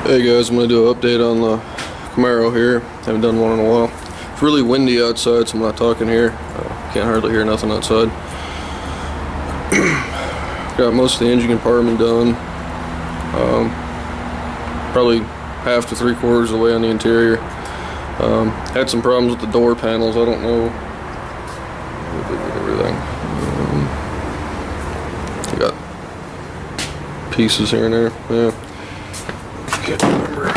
Hey guys, I'm going to do an update on the Camaro here. Haven't done one in a while. It's really windy outside, so I'm not talking here. Can't hardly hear nothing outside. Got most of the engine compartment done. Probably half to 3/4 of the way on the interior. Had some problems with the door panels. I don't know. Everything. I got pieces here and there. Yeah. Can't remember.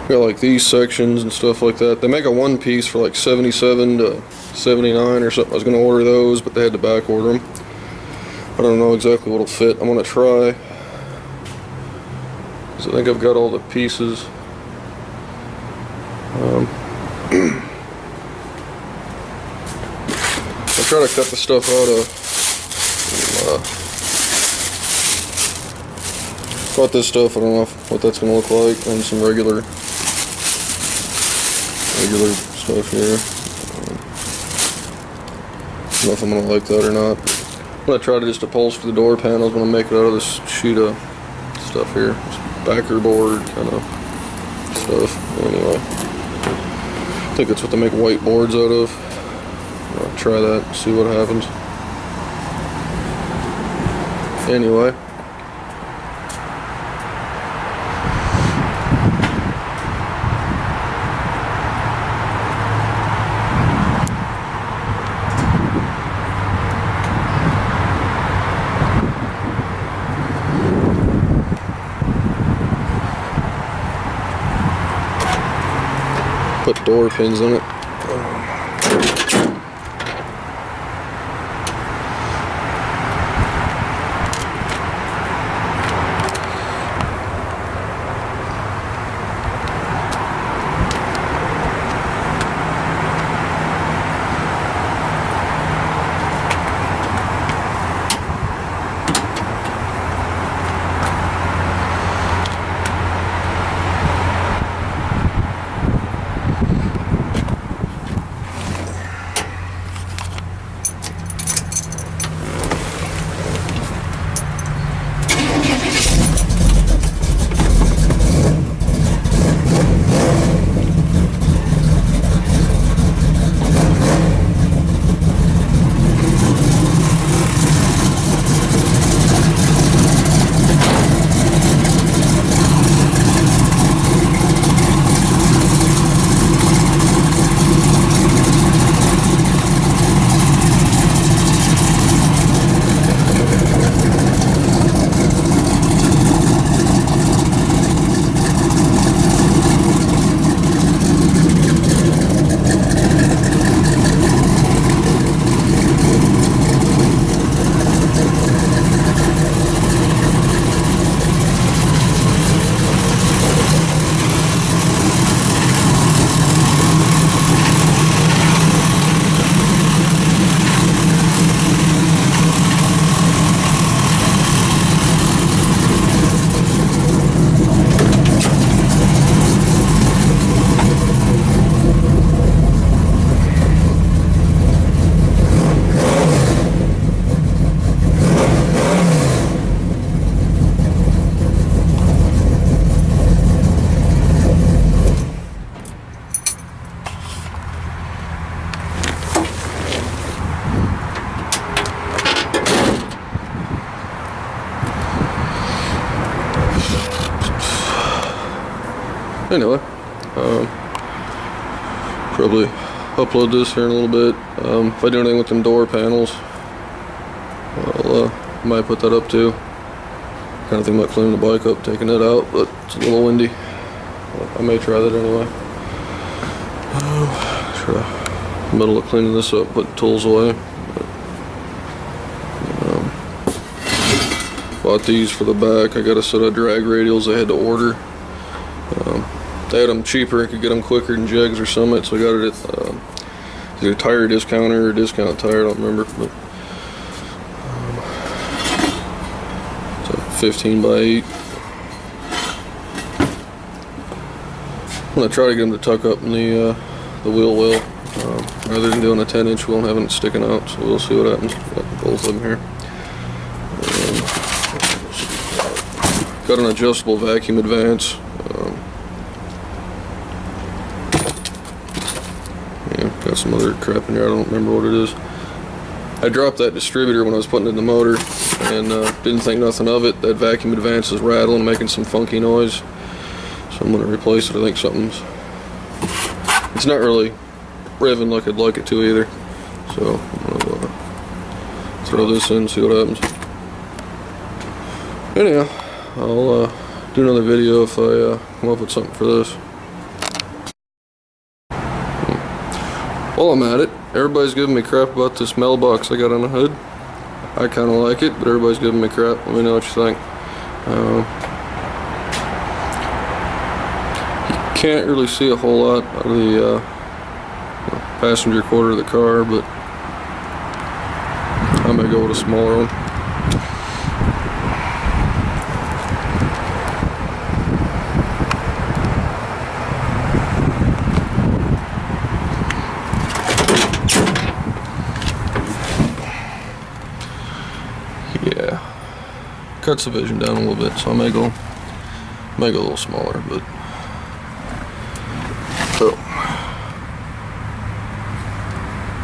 Got like these sections and stuff like that. They make a one piece for like 77 to 79 or something. I was gonna order those, but they had to back order them. I don't know exactly what'll fit. I'm gonna try. So I think I've got all the pieces. I'll try to cut the stuff out of. Got this stuff. I don't know what that's gonna look like, and some regular stuff here. I don't know if I'm gonna like that or not. I'm gonna try to just upholster the door panels. I'm gonna make it out of this sheet of stuff here, this backer board kind of stuff. Anyway, I think that's what they make white boards out of. I'll try that, see what happens. Anyway. Put door pins in it. Anyway, probably upload this here in a little bit. If I do anything with them door panels, I might put that up too. Kind of think about cleaning the bike up, taking it out, but it's a little windy. I may try that anyway. Try middle of cleaning this up, put tools away. Bought these for the back. I got a set of drag radials I had to order. They had them cheaper and could get them quicker than Jegs or Summit, so I got it at either Tire Discounter or Discount Tire, I don't remember. But, it's a 15 by 8. I'm gonna try to get them to tuck up in the wheel well, rather than doing a 10-inch wheel and having it sticking out. So we'll see what happens. Got both of them here. got an adjustable vacuum advance. Yeah, got some other crap in here. I don't remember what it is. I dropped that distributor when I was putting it in the motor and didn't think nothing of it. That vacuum advance is rattling, making some funky noise. So I'm going to replace it. I think it's not really revving like I'd like it to either. So I'm going to throw this in, see what happens. Anyhow, I'll do another video if I come up with something for this. While I'm at it, everybody's giving me crap about this mailbox I got on the hood. I kind of like it, but everybody's giving me crap. Let me know what you think. You can't really see a whole lot out of the passenger quarter of the car, but I may go with a smaller one. Yeah, cuts the vision down a little bit, so I may go a little smaller, but so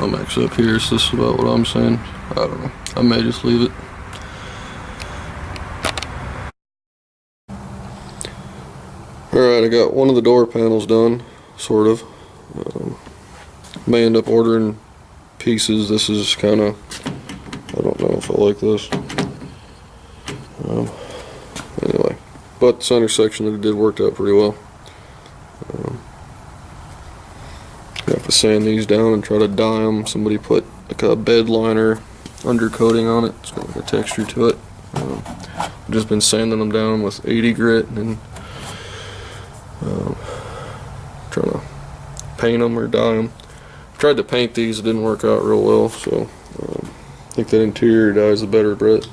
I'm actually up here, so this is about what I'm saying. I don't know, I may just leave it. Alright, I got one of the door panels done, sort of. May end up ordering pieces. This is kind of, I don't know if I like this. Anyway, but the center section that it did worked out pretty well. Have to sand these down and try to dye them. Somebody put like a bed liner undercoating on it. It's got like a texture to it. I've just been sanding them down with 80 grit and trying to paint them or dye them. Tried to paint these, it didn't work out real well, so I think that interior dye is the better bet.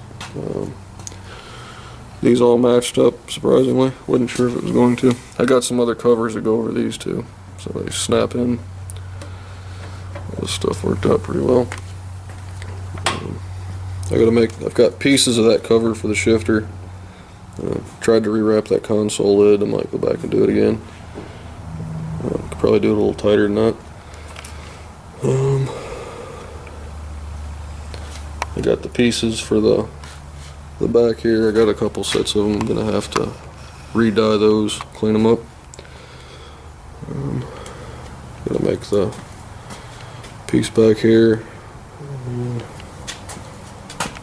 These all matched up, surprisingly. Wasn't sure if it was going to. I got some other covers that go over these too, so they snap in. All this stuff worked out pretty well. I've got pieces of that cover for the shifter. Tried to rewrap that console lid. I might go back and do it again. Could probably do it a little tighter than that. I got the pieces for the back here. I got a couple sets of them. I'm gonna have to re-dye those, clean them up. Gonna make the piece back here.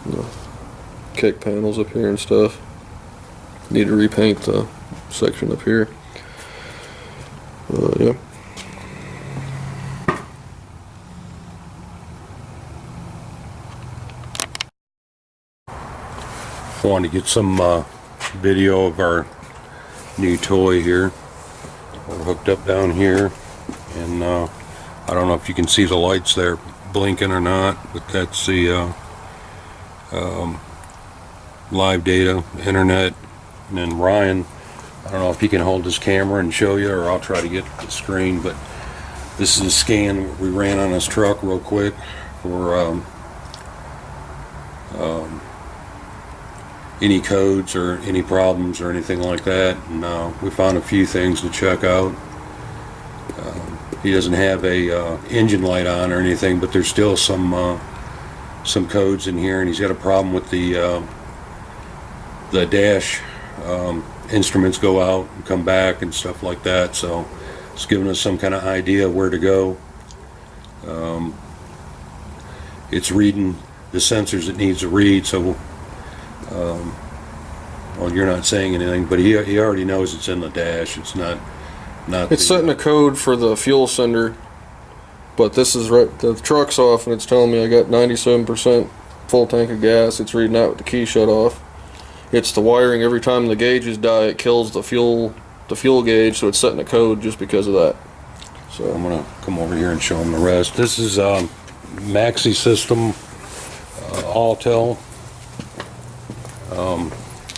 The kick panels up here and stuff. Need to repaint the section up here. Yeah. I want to get some video of our new toy here. We're hooked up down here, and I don't know if you can see the lights there blinking or not, but that's the live data, internet. And then Ryan, I don't know if he can hold his camera and show you, or I'll try to get the screen, but this is a scan we ran on his truck real quick for any codes or any problems or anything like that, and we found a few things to check out. He doesn't have a engine light on or anything, but there's still some codes in here, and he's got a problem with the dash instruments go out and come back and stuff like that, so it's giving us some kind of idea where to go. It's reading the sensors it needs to read, so well, you're not saying anything, but he already knows it's in the dash. It's not It's setting a code for the fuel sender, but this is right, the truck's off and it's telling me I got 97% full tank of gas. It's reading out with the key shut off. It's the wiring. Every time the gauges die, it kills the fuel gauge, so it's setting a code just because of that. So I'm gonna come over here and show him the rest. This is Maxi System Autel.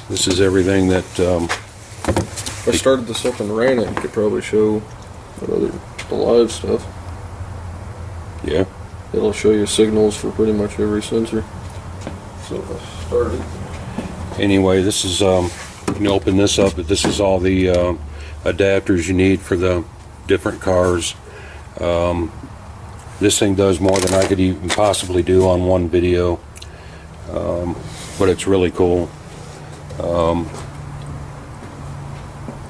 This is everything that if I started this up and ran it, you could probably show the live stuff. Yeah. It'll show you signals for pretty much every sensor. So if I started. Anyway, this is You can open this up, but this is all the adapters you need for the different cars. This thing does more than I could even possibly do on one video, but it's really cool.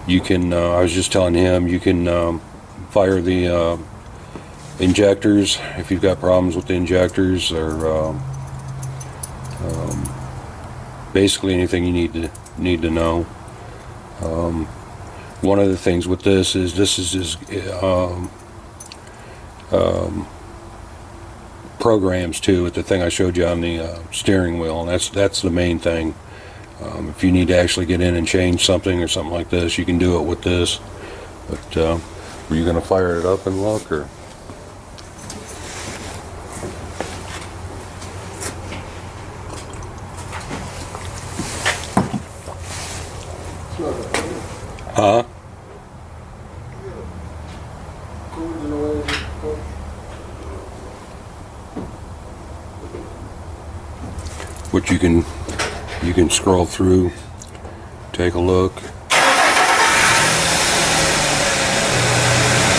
You can, I was just telling him, you can fire the injectors if you've got problems with the injectors, or basically anything you need to know. One of the things with this is programs too, with the thing I showed you on the steering wheel, and that's the main thing. If you need to actually get in and change something or something like this, you can do it with this. But were you going to fire it up and look, or? Huh? Which you can scroll through, take a look.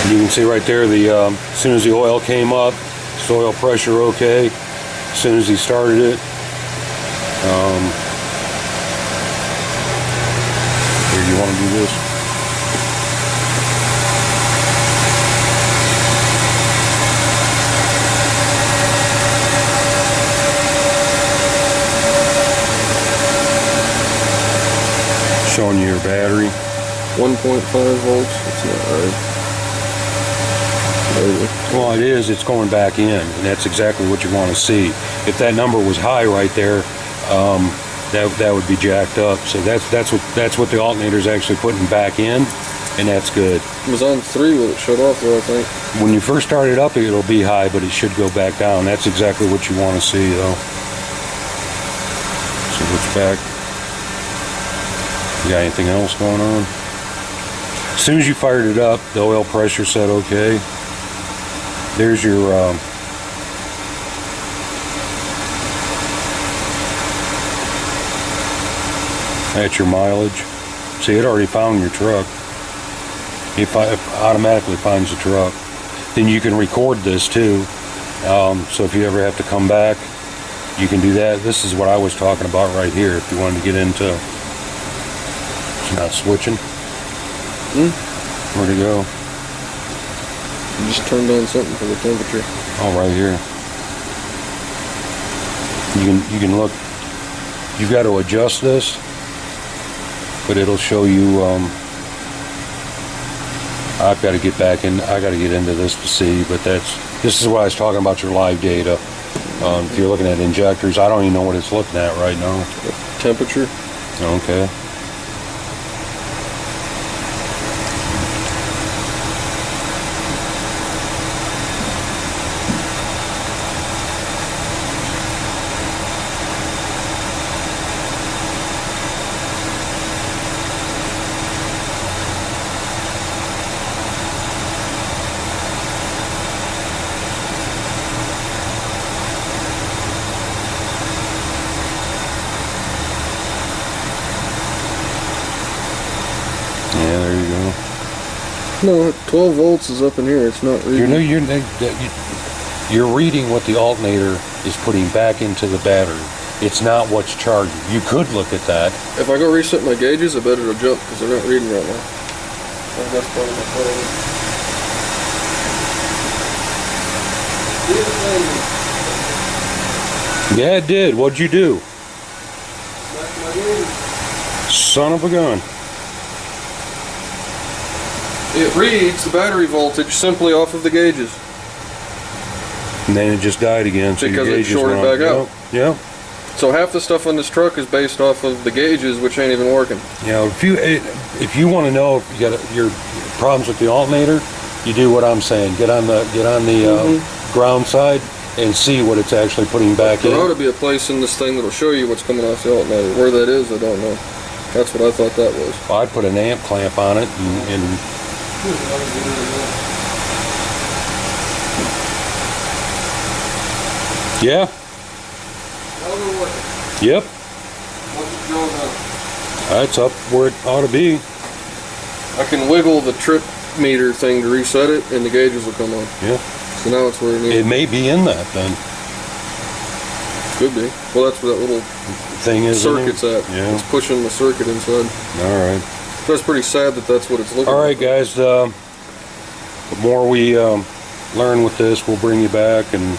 And you can see right there, the as soon as the oil came up, soil pressure okay. As soon as he started it, here, you want to do this? Showing you your battery. 1.5 volts. That's not right. Maybe. Well, it is. It's going back in, and that's exactly what you want to see. If that number was high right there, that would be jacked up. So that's what the alternator is actually putting back in, and that's good. It was on 3 when it shut off, though, I think. When you first start it up, it'll be high, but it should go back down. That's exactly what you want to see, though. So it's back. You got anything else going on? As soon as you fired it up, the oil pressure said okay. There's your that's your mileage. See, it already found your truck. It automatically finds the truck. Then you can record this too. So if you ever have to come back, you can do that. This is what I was talking about right here. If you wanted to get into, it's not switching. Where'd it go? You just turned on something for the temperature. Oh, right here. You can look. You've got to adjust this, but it'll show you. I've got to get back in. I got to get into this to see. But this is what I was talking about, your live data. If you're looking at injectors, I don't even know what it's looking at right now. Temperature. Okay. Yeah, there you go. No, 12 volts is up in here. It's not reading. You're reading what the alternator is putting back into the battery. It's not what's charging. You could look at that. If I go reset my gauges, I bet it'll jump because they're not reading right now. That's part of my problem. Yeah, it did. What'd you do? Son of a gun. It reads the battery voltage simply off of the gauges. And then it just died again. So Because your it gauges shorted went off. back out. Yeah. So half the stuff on this truck is based off of the gauges, which ain't even working. Yeah. If you want to know if you got your problems with the alternator, you do what I'm saying. Get on the ground side and see what it's actually putting back in. There ought to be a place in this thing that'll show you what's coming off the alternator. Where that is, I don't know. That's what I thought that was. Well, I'd put an amp clamp on it and yeah. Yep. That's up where it ought to be. I can wiggle the trip meter thing to reset it, and the gauges will come on. Yeah. So now it's where it needs. It may be in that then. Could be. Well, that's where that little Thing is in there? circuit's at. Yeah. It's pushing the circuit inside. All right. That's pretty sad that that's what it's looking All like. right, guys. The more we learn with this, we'll bring you back. And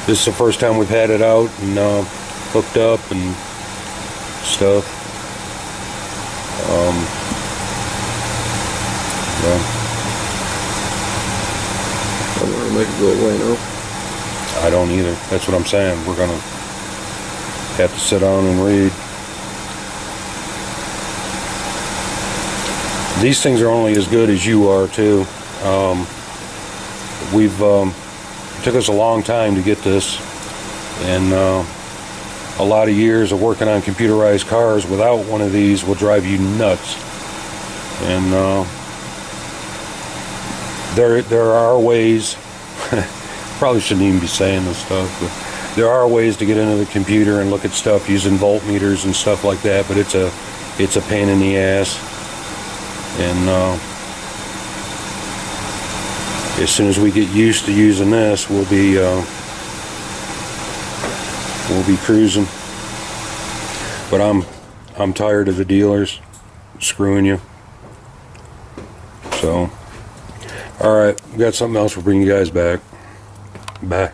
this is the first time we've had it out and hooked up and stuff. Yeah. I don't want to make it go away now. I don't either. That's what I'm saying. We're gonna have to sit down and read. These things are only as good as you are too. It took us a long time to get this, and a lot of years of working on computerized cars without one of these will drive you nuts. And there are ways. Probably shouldn't even be saying this stuff, but there are ways to get into the computer and look at stuff using voltmeters and stuff like that. But it's a pain in the ass. And as soon as we get used to using this, we'll be cruising. But I'm tired of the dealers screwing you. So, all right, we got something else. We'll bring you guys back. Bye.